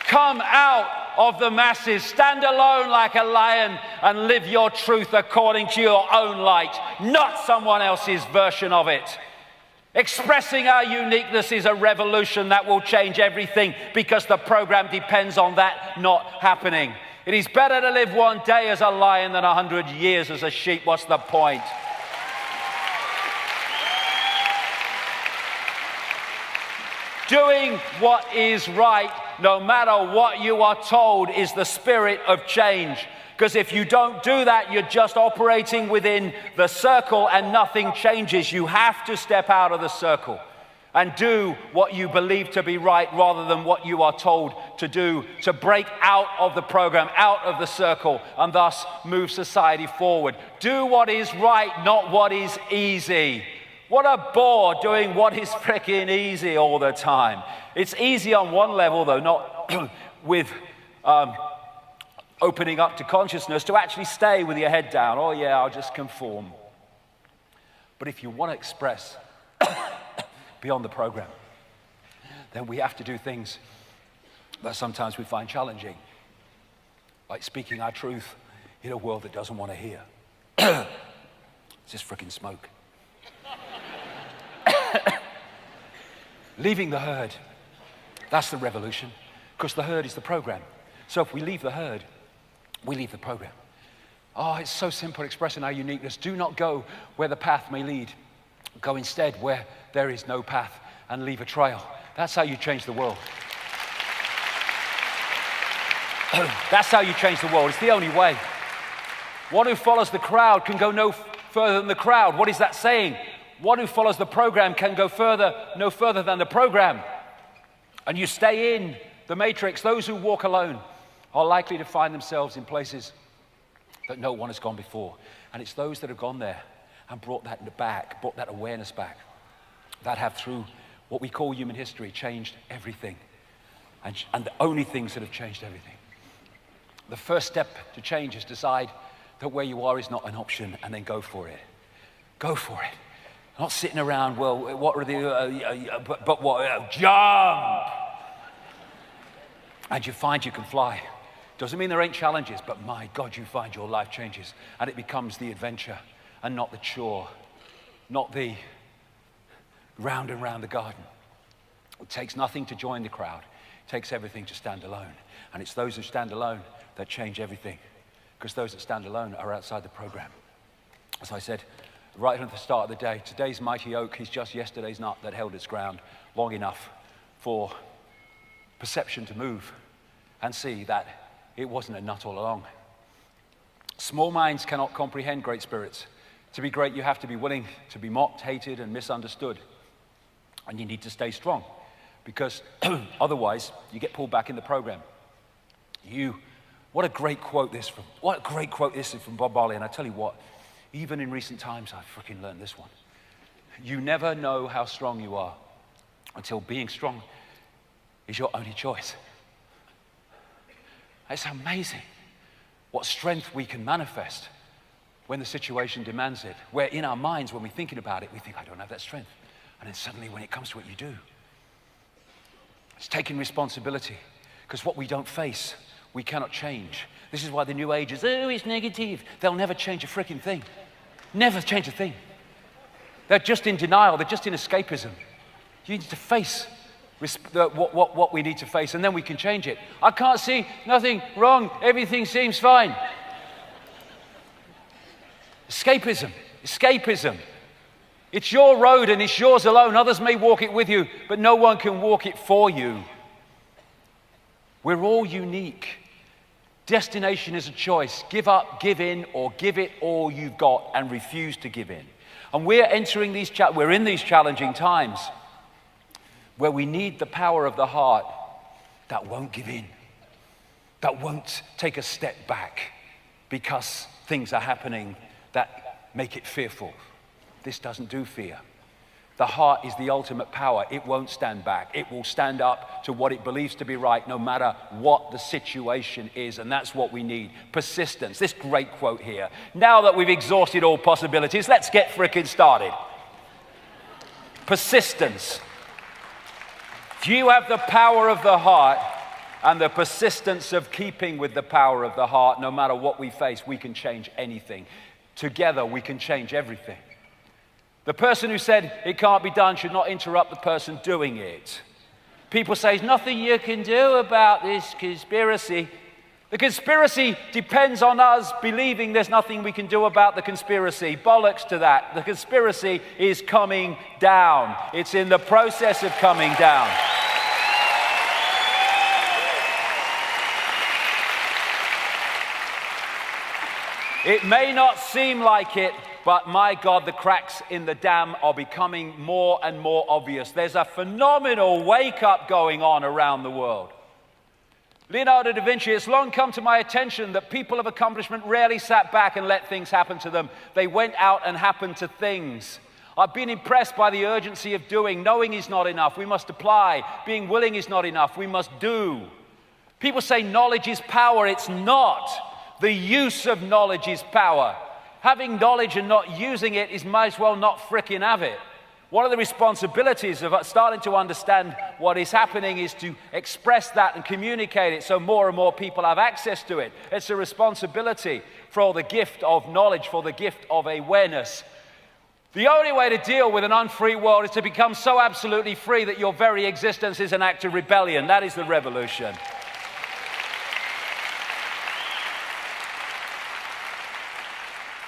Come out of the masses. Stand alone like a lion and live your truth according to your own light, not someone else's version of it. Expressing our uniqueness is a revolution that will change everything, because the program depends on that not happening. It is better to live one day as a lion than 100 years as a sheep. What's the point? Doing what is right, no matter what you are told, is the spirit of change. Because if you don't do that, you're just operating within the circle and nothing changes. You have to step out of the circle and do what you believe to be right rather than what you are told to do, to break out of the program, out of the circle, and thus move society forward. Do what is right, not what is easy. What a bore doing what is freaking easy all the time. It's easy on one level, though, not with opening up to consciousness, to actually stay with your head down. Oh yeah, I'll just conform. But if you want to express beyond the program, then we have to do things that sometimes we find challenging, like speaking our truth in a world that doesn't want to hear. It's just freaking smoke. Leaving the herd, that's the revolution, because the herd is the program. So if we leave the herd, we leave the program. Oh, it's so simple, expressing our uniqueness. Do not go where the path may lead. Go instead where there is no path and leave a trail. That's how you change the world. That's how you change the world. It's the only way. One who follows the crowd can go no further than the crowd. What is that saying? One who follows the program can go no further than the program. And you stay in the matrix. Those who walk alone are likely to find themselves in places that no one has gone before. And it's those that have gone there and brought that awareness back, that have, through what we call human history, changed everything. And the only things that have changed everything. The first step to change is decide that where you are is not an option, and then go for it. Go for it. Not sitting around, well, what are the, jump! And you find you can fly. Doesn't mean there ain't challenges, but my God, you find your life changes, and it becomes the adventure and not the chore, not the round and round the garden. It takes nothing to join the crowd. It takes everything to stand alone. And it's those who stand alone that change everything, because those that stand alone are outside the program. As I said right at the start of the day, today's mighty oak is just yesterday's nut that held its ground long enough for perception to move and see that it wasn't a nut all along. Small minds cannot comprehend great spirits. To be great, you have to be willing to be mocked, hated, and misunderstood. And you need to stay strong, because otherwise you get pulled back in the program. What a great quote this is from Bob Marley. And I tell you what, even in recent times, I've freaking learned this one. You never know how strong you are until being strong is your only choice. It's amazing what strength we can manifest when the situation demands it. Where in our minds, when we're thinking about it, we think, I don't have that strength. And then suddenly when it comes to it, you do. It's taking responsibility, because what we don't face, we cannot change. This is why the New Age is, oh, it's negative. They'll never change a freaking thing. Never change a thing. They're just in denial. They're just in escapism. You need to face what we need to face, and then we can change it. I can't see nothing wrong. Everything seems fine. Escapism. It's your road and it's yours alone. Others may walk it with you, but no one can walk it for you. We're all unique. Destination is a choice. Give up, give in, or give it all you've got and refuse to give in. And we're entering we're in these challenging times where we need the power of the heart that won't give in, that won't take a step back because things are happening that make it fearful. This doesn't do fear. The heart is the ultimate power. It won't stand back. It will stand up to what it believes to be right, no matter what the situation is. And that's what we need. Persistence. This great quote here. Now that we've exhausted all possibilities, let's get frickin' started. Persistence. If you have the power of the heart, and the persistence of keeping with the power of the heart. No matter what we face, we can change anything. Together, we can change everything. The person who said it can't be done should not interrupt the person doing it. People say, there's nothing you can do about this conspiracy. The conspiracy depends on us believing there's nothing we can do about the conspiracy. Bollocks to that. The conspiracy is coming down. It's in the process of coming down. It may not seem like it, but my God, the cracks in the dam are becoming more and more obvious. There's a phenomenal wake-up going on around the world. Leonardo da Vinci, it's long come to my attention that people of accomplishment rarely sat back and let things happen to them. They went out and happened to things. I've been impressed by the urgency of doing. Knowing is not enough. We must apply. Being willing is not enough. We must do. People say knowledge is power. It's not. The use of knowledge is power. Having knowledge and not using it is might as well not frickin' have it. One of the responsibilities of starting to understand what is happening is to express that and communicate it so more and more people have access to it. It's a responsibility for the gift of knowledge, for the gift of awareness. The only way to deal with an unfree world is to become so absolutely free that your very existence is an act of rebellion. That is the revolution.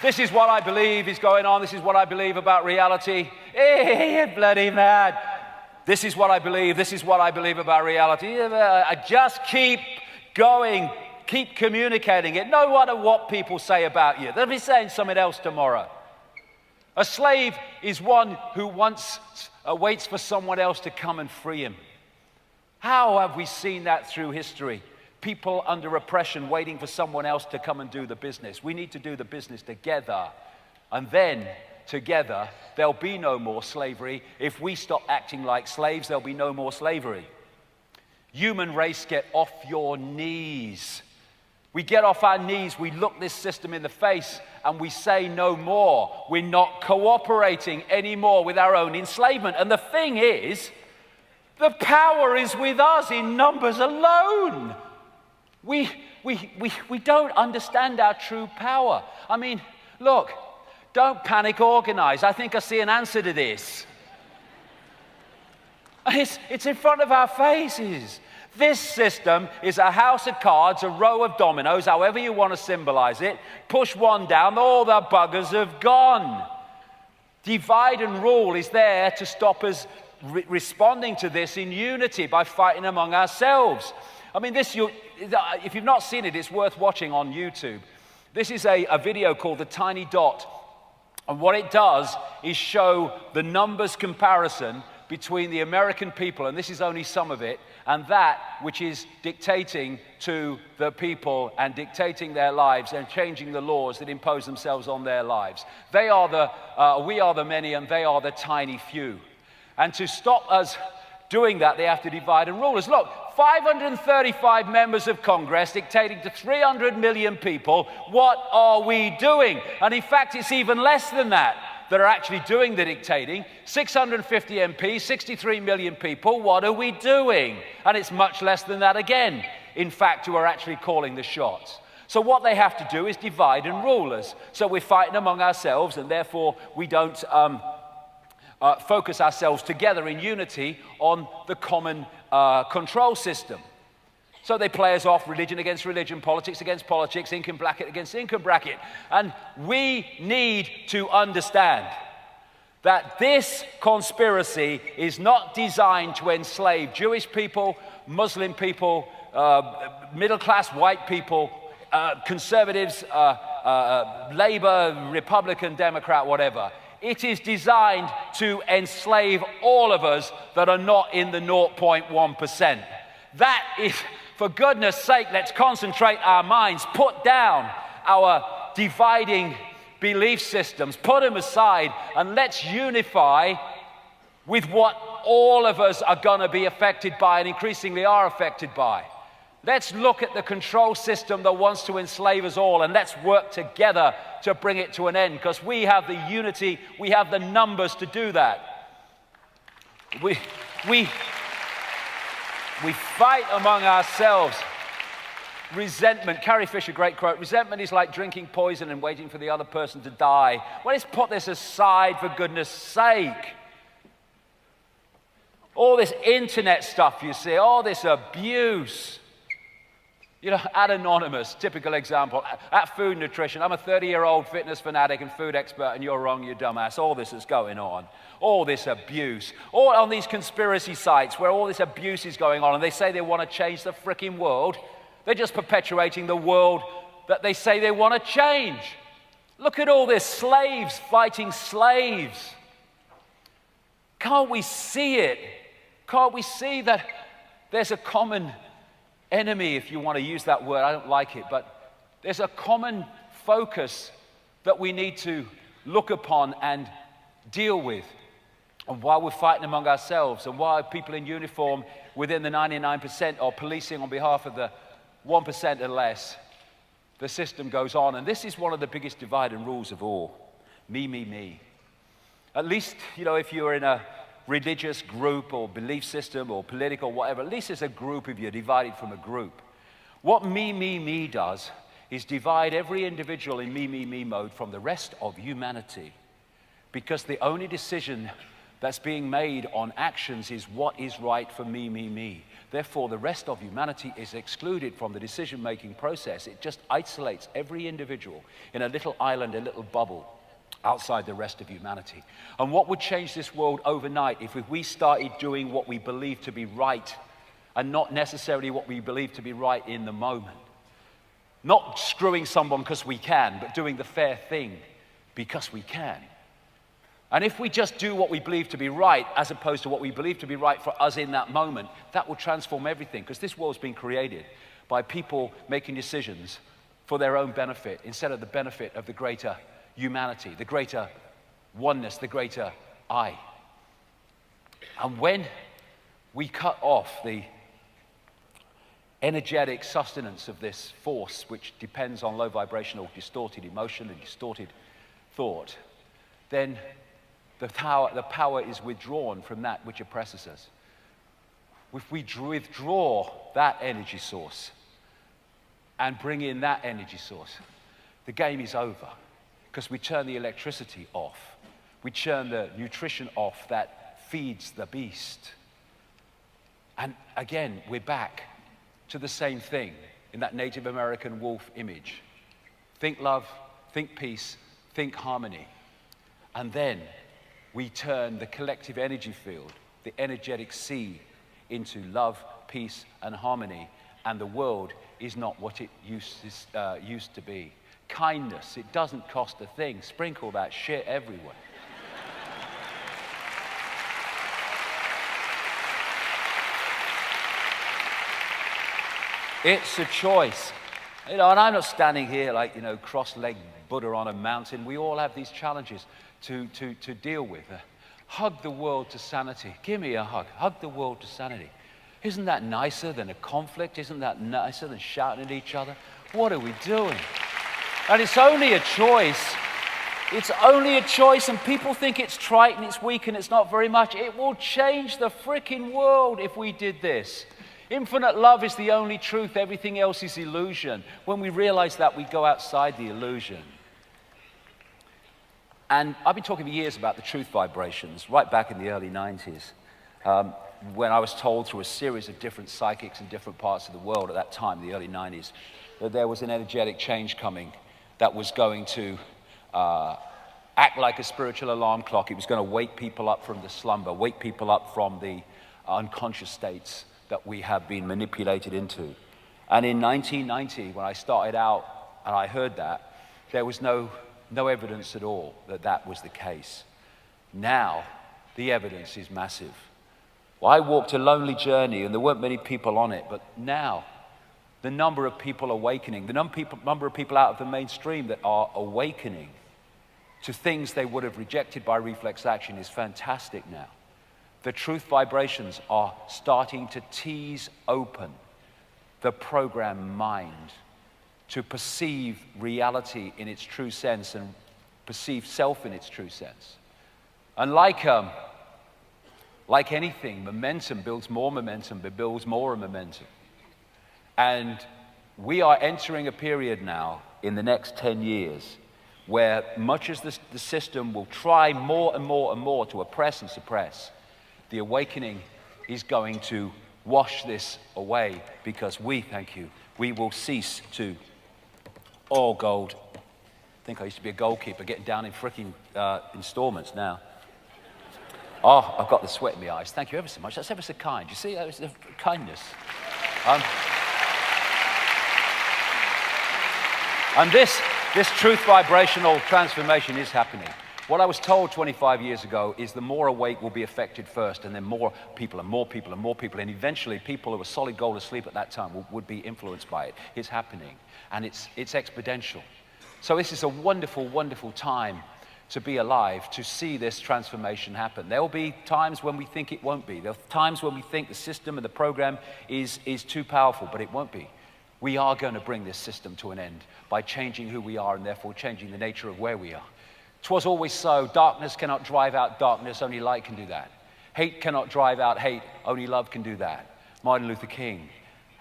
This is what I believe is going on. This is what I believe about reality. Hey, you're bloody mad. This is what I believe. This is what I believe about reality. I just keep going. Keep communicating it. No matter what people say about you. They'll be saying something else tomorrow. A slave is one who waits for someone else to come and free him. How have we seen that through history? People under oppression waiting for someone else to come and do the business. We need to do the business together. And then, together, there'll be no more slavery. If we stop acting like slaves, there'll be no more slavery. Human race, get off your knees. We get off our knees, we look this system in the face, and we say no more. We're not cooperating anymore with our own enslavement. And the thing is, the power is with us in numbers alone. We don't understand our true power. I mean, look, don't panic, organize. I think I see an answer to this. It's in front of our faces. This system is a house of cards, a row of dominoes, however you want to symbolize it. Push one down, all the buggers have gone. Divide and rule is there to stop us responding to this in unity by fighting among ourselves. I mean, if you've not seen it, it's worth watching on YouTube. This is a video called The Tiny Dot. And what it does is show the numbers comparison between the American people, and this is only some of it, and that which is dictating to the people and dictating their lives and changing the laws that impose themselves on their lives. We are the many and they are the tiny few. And to stop us doing that, they have to divide and rule us. Look, 535 members of Congress dictating to 300 million people. What are we doing? And in fact, it's even less than that are actually doing the dictating. 650 MPs, 63 million people. What are we doing? And it's much less than that again, in fact, who are actually calling the shots. So what they have to do is divide and rule us. So we're fighting among ourselves, and therefore we don't focus ourselves together in unity on the common control system. So they play us off, religion against religion, politics against politics, income bracket against income bracket. And we need to understand that this conspiracy is not designed to enslave Jewish people, Muslim people, middle-class white people, conservatives, Labour, Republican, Democrat, whatever. It is designed to enslave all of us that are not in the 0.1%. That is, for goodness sake, let's concentrate our minds, put down our dividing belief systems, put them aside, and let's unify with what all of us are going to be affected by and increasingly are affected by. Let's look at the control system that wants to enslave us all, and let's work together to bring it to an end, because we have the unity, we have the numbers to do that. We fight among ourselves. Resentment. Carrie Fisher, great quote. Resentment is like drinking poison and waiting for the other person to die. Well, let's put this aside for goodness sake. All this internet stuff you see, all this abuse. You know, at Anonymous, typical example, at Food Nutrition, I'm a 30-year-old fitness fanatic and food expert, and you're wrong, you dumbass. All this is going on. All this abuse. All on these conspiracy sites where all this abuse is going on, and they say they want to change the frickin' world. They're just perpetuating the world that they say they want to change. Look at all this, slaves fighting slaves. Can't we see it? Can't we see that there's a common enemy, if you want to use that word? I don't like it, but there's a common focus that we need to look upon and deal with. And while we're fighting among ourselves, and while people in uniform within the 99% are policing on behalf of the 1% or less, the system goes on. And this is one of the biggest divide and rules of all. Me, me, me. At least, you know, if you're in a religious group or belief system or political, whatever, at least as a group of you divided from a group. What me, me, me does is divide every individual in me, me, me mode from the rest of humanity. Because the only decision that's being made on actions is what is right for me, me, me. Therefore, the rest of humanity is excluded from the decision-making process. It just isolates every individual in a little island, a little bubble, outside the rest of humanity. And what would change this world overnight if we started doing what we believe to be right and not necessarily what we believe to be right in the moment? Not screwing someone because we can, but doing the fair thing because we can. And if we just do what we believe to be right as opposed to what we believe to be right for us in that moment, that will transform everything, because this world's been created by people making decisions for their own benefit instead of the benefit of the greater humanity, the greater oneness, the greater I. And when we cut off the energetic sustenance of this force, which depends on low vibrational, distorted emotion and distorted thought, then the power is withdrawn from that which oppresses us. If we withdraw that energy source and bring in that energy source, the game is over. Because we turn the electricity off. We turn the nutrition off that feeds the beast. And again, we're back to the same thing in that Native American wolf image. Think love, think peace, think harmony. And then we turn the collective energy field, the energetic sea, into love, peace, and harmony. And the world is not what it used to be. Kindness, it doesn't cost a thing. Sprinkle that shit everywhere. It's a choice. You know, and I'm not standing here like, you know, cross-legged Buddha on a mountain. We all have these challenges to deal with. Hug the world to sanity. Give me a hug. Hug the world to sanity. Isn't that nicer than a conflict? Isn't that nicer than shouting at each other? What are we doing? And it's only a choice. It's only a choice, and people think it's trite and it's weak and it's not very much. It will change the frickin' world if we did this. Infinite love is the only truth. Everything else is illusion. When we realize that, we go outside the illusion. And I've been talking for years about the truth vibrations, right back in the early 90s, when I was told through a series of different psychics in different parts of the world at that time, the early 90s, that there was an energetic change coming that was going to act like a spiritual alarm clock. It was going to wake people up from the slumber, wake people up from the unconscious states that we have been manipulated into. And in 1990, when I started out and I heard that, there was no evidence at all that that was the case. Now, the evidence is massive. Well, I walked a lonely journey and there weren't many people on it, but now, the number of people awakening, the number of people out of the mainstream that are awakening to things they would have rejected by reflex action is fantastic now. The truth vibrations are starting to tease open the programmed mind to perceive reality in its true sense and perceive self in its true sense. And like Like anything, momentum builds more momentum, but builds more momentum. And we are entering a period now in the next 10 years where much as the system will try more and more and more to oppress and suppress, the awakening is going to wash this away, because we, thank you, we will cease to, oh, gold. I think I used to be a goalkeeper, getting down in freaking installments now. Oh, I've got the sweat in my eyes. Thank you ever so much. That's ever so kind. You see, that was the kindness. And this truth vibrational transformation is happening. What I was told 25 years ago is the more awake will be affected first, and then more people and more people and more people, and eventually people who were solid gold asleep at that time would be influenced by it. It's happening, and it's exponential. So this is a wonderful, wonderful time to be alive, to see this transformation happen. There will be times when we think it won't be. There are times when we think the system and the program is too powerful, but it won't be. We are going to bring this system to an end by changing who we are and therefore changing the nature of where we are. 'Twas always so. Darkness cannot drive out darkness, only light can do that. Hate cannot drive out hate, only love can do that. Martin Luther King.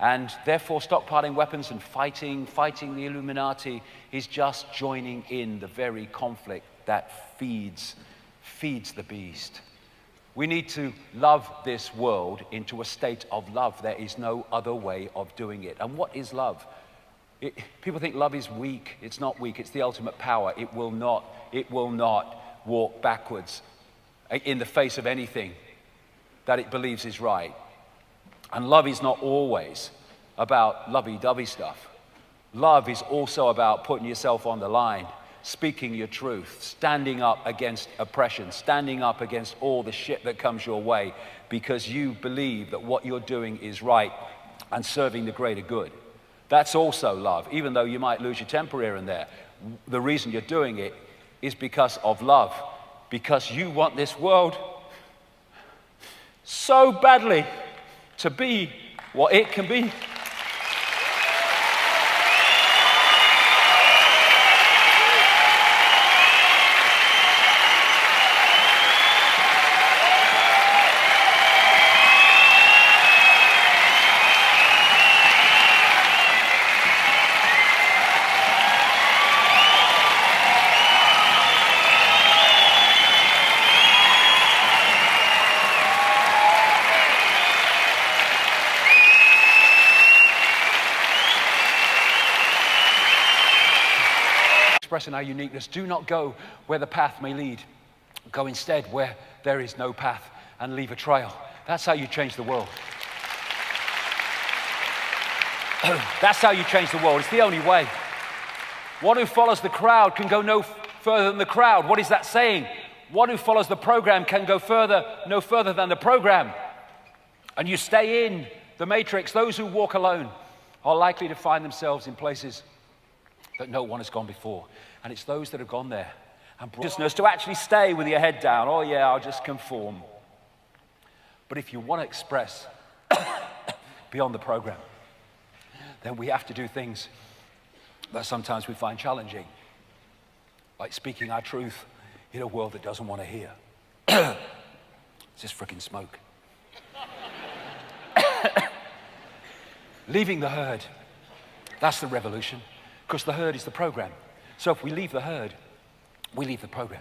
And therefore stockpiling weapons and fighting the Illuminati is just joining in the very conflict that feeds the beast. We need to love this world into a state of love. There is no other way of doing it. And what is love? People think love is weak. It's not weak. It's the ultimate power. It will not walk backwards in the face of anything that it believes is right. And love is not always about lovey-dovey stuff. Love is also about putting yourself on the line, speaking your truth, standing up against oppression, standing up against all the shit that comes your way because you believe that what you're doing is right and serving the greater good. That's also love, even though you might lose your temper here and there. The reason you're doing it is because of love, because you want this world so badly to be what it can be. Expressing our uniqueness. Do not go where the path may lead. Go instead where there is no path and leave a trail. That's how you change the world. That's how you change the world. It's the only way. One who follows the crowd can go no further than the crowd. What is that saying? One who follows the program can go no further than the program. And you stay in the matrix. Those who walk alone are likely to find themselves in places that no one has gone before. And it's those that have gone there and consciousness to actually stay with your head down. Oh yeah, I'll just conform. But if you want to express beyond the program, then we have to do things that sometimes we find challenging, like speaking our truth in a world that doesn't want to hear. It's just freaking smoke. Leaving the herd, that's the revolution. Because the herd is the program. So if we leave the herd, we leave the program.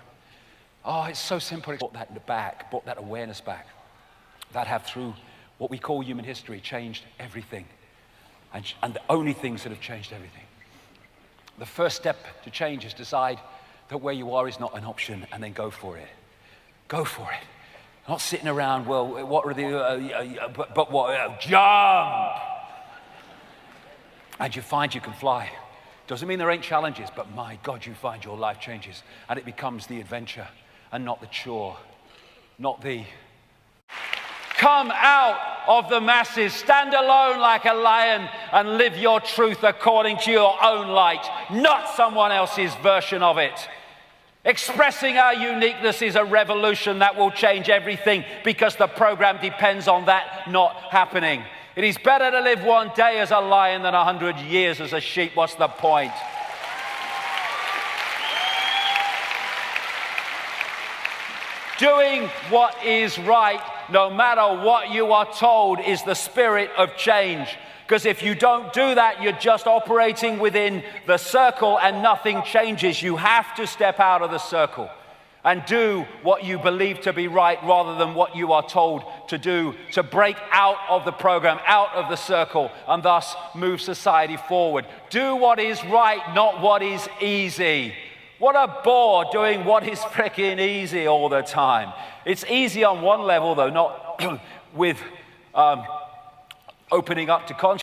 Oh, it's so simple. Brought that back, brought that awareness back. That have, through what we call human history, changed everything. And the only things that have changed everything. The first step to change is decide that where you are is not an option, and then go for it. Go for it. Not sitting around, well, what are the, jump! And you find you can fly. Doesn't mean there ain't challenges, but my God, you find your life changes and it becomes the adventure and not the chore, not the... Come out of the masses, stand alone like a lion and live your truth according to your own light, not someone else's version of it. Expressing our uniqueness is a revolution that will change everything because the program depends on that not happening. It is better to live one day as a lion than 100 years as a sheep. What's the point? Doing what is right no matter what you are told, is the spirit of change. Because if you don't do that, you're just operating within the circle and nothing changes. You have to step out of the circle and do what you believe to be right rather than what you are told to do, to break out of the program, out of the circle, and thus move society forward. Do what is right, not what is easy. What a bore doing what is freaking easy all the time. It's easy on one level, though, not with opening up to consciousness.